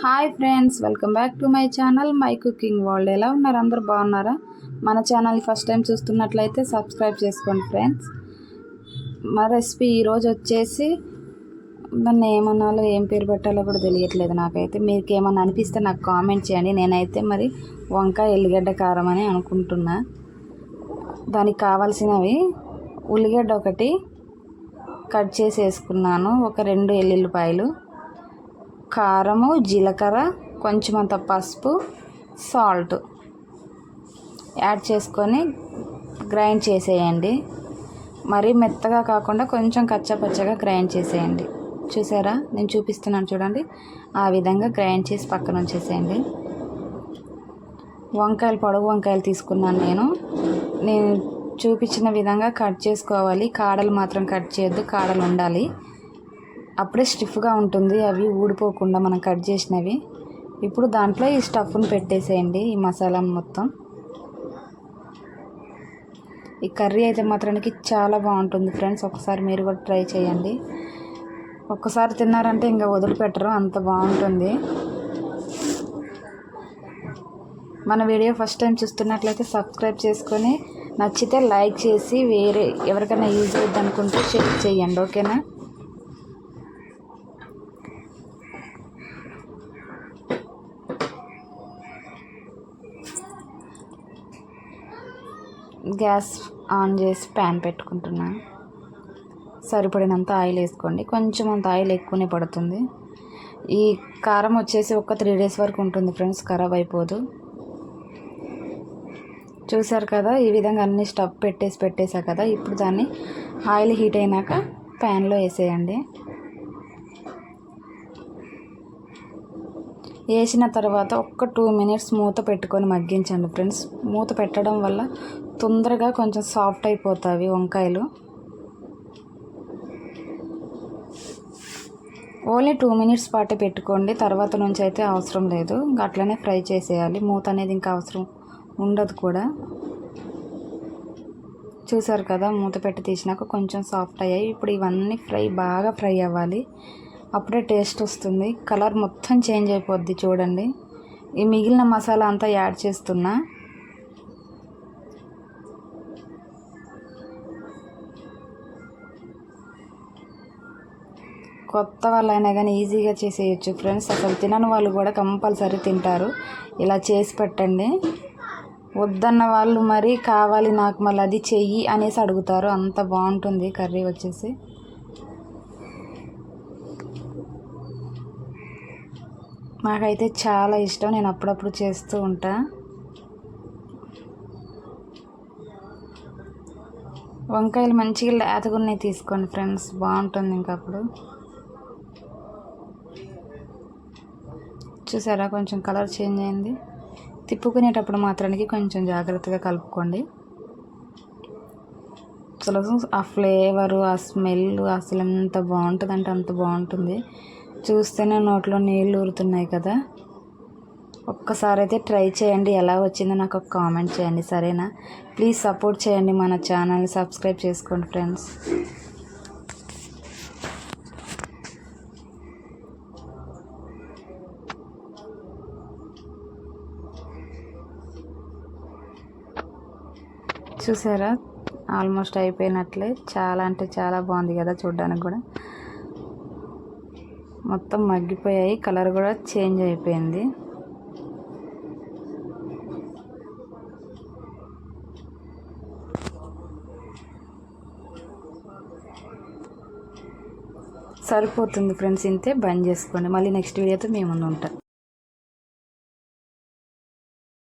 Hi friends, welcome back to my channel my cooking world. ఎలా ఉన్నారు? అందరూ బాగున్నారా? మన ఛానల్ ఫస్ట్ టైం చూస్తున్నట్లయితే సబ్స్క్రైబ్ చేసుకోండి ఫ్రెండ్స్. మా రెసిపీ ఈరోజు వచ్చేసి దాన్ని ఏమన్నాలో ఏం పేరు పెట్టాలో కూడా తెలియట్లేదు నాకైతే. మీకు ఏమన్నా అనిపిస్తే నాకు కామెంట్ చేయండి. నేనైతే మరి వంకాయ ఎల్లిగడ్డ కారం అని అనుకుంటున్నా. దానికి కావాల్సినవి ఉల్లిగడ్డ ఒకటి కట్ చేసి వేసుకున్నాను, ఒక 2 ఎల్లుల్లిపాయలు, కారము, జీలకర్ర, కొంచెం అంత పసుపు, సాల్ట్ యాడ్ చేసుకొని గ్రైండ్ చేసేయండి. మరీ మెత్తగా కాకుండా కొంచెం కచ్చాపచ్చగా గ్రైండ్ చేసేయండి. చూసారా, నేను చూపిస్తున్నాను చూడండి. ఆ విధంగా గ్రైండ్ చేసి పక్కన ఉంచేసేయండి. వంకాయలు, పొడవు వంకాయలు తీసుకున్నాను నేను చూపించిన విధంగా కట్ చేసుకోవాలి. కాడలు మాత్రం కట్ చేయొద్దు, కాడలు ఉండాలి, అప్పుడే స్టిఫ్గా ఉంటుంది, అవి ఊడిపోకుండా మనం కట్ చేసినవి. ఇప్పుడు దాంట్లో ఈ స్టఫ్ను పెట్టేసేయండి, ఈ మసాలా మొత్తం. ఈ కర్రీ అయితే మాత్రానికి చాలా బాగుంటుంది ఫ్రెండ్స్. ఒకసారి మీరు కూడా ట్రై చేయండి. ఒక్కసారి తిన్నారంటే ఇంకా వదిలిపెట్టరు, అంత బాగుంటుంది. మన వీడియో ఫస్ట్ టైం చూస్తున్నట్లయితే సబ్స్క్రైబ్ చేసుకొని నచ్చితే లైక్ చేసి వేరే ఎవరికైనా యూజ్ అవుద్ది అనుకుంటే షేర్ చేయండి, ఓకేనా? గ్యాస్ ఆన్ చేసి ప్యాన్ పెట్టుకుంటున్నాను. సరిపడినంత ఆయిల్ వేసుకోండి. కొంచెం అంత ఆయిల్ ఎక్కువనే పడుతుంది. ఈ కారం వచ్చేసి ఒక 3 days వరకు ఉంటుంది ఫ్రెండ్స్, ఖరాబ్ అయిపోదు. చూసారు కదా, ఈ విధంగా అన్ని స్టవ్ పెట్టేసా కదా. ఇప్పుడు దాన్ని ఆయిల్ హీట్ అయినాక ప్యాన్లో వేసేయండి. వేసిన తర్వాత ఒక 2 minutes మూత పెట్టుకొని మగ్గించండి ఫ్రెండ్స్. మూత పెట్టడం వల్ల తొందరగా కొంచెం సాఫ్ట్ అయిపోతాయి వంకాయలు. ఓన్లీ 2 minutes పాటే పెట్టుకోండి, తర్వాత నుంచి అయితే అవసరం లేదు. అట్లనే ఫ్రై చేసేయాలి, మూత అనేది ఇంకా అవసరం ఉండదు కూడా. చూసారు కదా, మూత పెట్టి తీసినాక కొంచెం సాఫ్ట్ అయ్యాయి. ఇప్పుడు ఇవన్నీ బాగా ఫ్రై అవ్వాలి, అప్పుడే టేస్ట్ వస్తుంది. కలర్ మొత్తం చేంజ్ అయిపోద్ది చూడండి. ఈ మిగిలిన మసాలా అంతా యాడ్ చేస్తున్నా. కొత్త వాళ్ళైనా కానీ ఈజీగా చేసేయచ్చు ఫ్రెండ్స్. అసలు తినని వాళ్ళు కూడా కంపల్సరీ తింటారు. ఇలా చేసి పెట్టండి. వద్దన్న వాళ్ళు మరి కావాలి నాకు మళ్ళీ అది చెయ్యి అనేసి అడుగుతారు, అంత బాగుంటుంది కర్రీ వచ్చేసి. నాకైతే చాలా ఇష్టం, నేను అప్పుడప్పుడు చేస్తూ ఉంటా. వంకాయలు మంచిగా లేతగున్నాయి తీసుకోండి ఫ్రెండ్స్, బాగుంటుంది ఇంకా అప్పుడు. చూసారా, కొంచెం కలర్ చేంజ్ అయింది. తిప్పుకునేటప్పుడు మాత్రానికి కొంచెం జాగ్రత్తగా కలుపుకోండి. అసలు ఆ ఫ్లేవరు, ఆ స్మెల్ అసలు ఎంత బాగుంటుంది అంటే అంత బాగుంటుంది. చూస్తేనే నోట్లో నీళ్ళు ఊరుతున్నాయి కదా. ఒక్కసారి అయితే ట్రై చేయండి, ఎలా వచ్చిందో నాకు ఒక కామెంట్ చేయండి, సరేనా? ప్లీజ్ సపోర్ట్ చేయండి, మన ఛానల్ని సబ్స్క్రైబ్ చేసుకోండి ఫ్రెండ్స్. చూసారా, ఆల్మోస్ట్ అయిపోయినట్లే. చాలా అంటే చాలా బాగుంది కదా చూడడానికి కూడా. మొత్తం మగ్గిపోయాయి, కలర్ కూడా చేంజ్ అయిపోయింది. సరిపోతుంది ఫ్రెండ్స్, ఇంతే. బంద్ చేసుకోండి. మళ్ళీ నెక్స్ట్ వీడియోతో మేము ముందు ఉంటాం.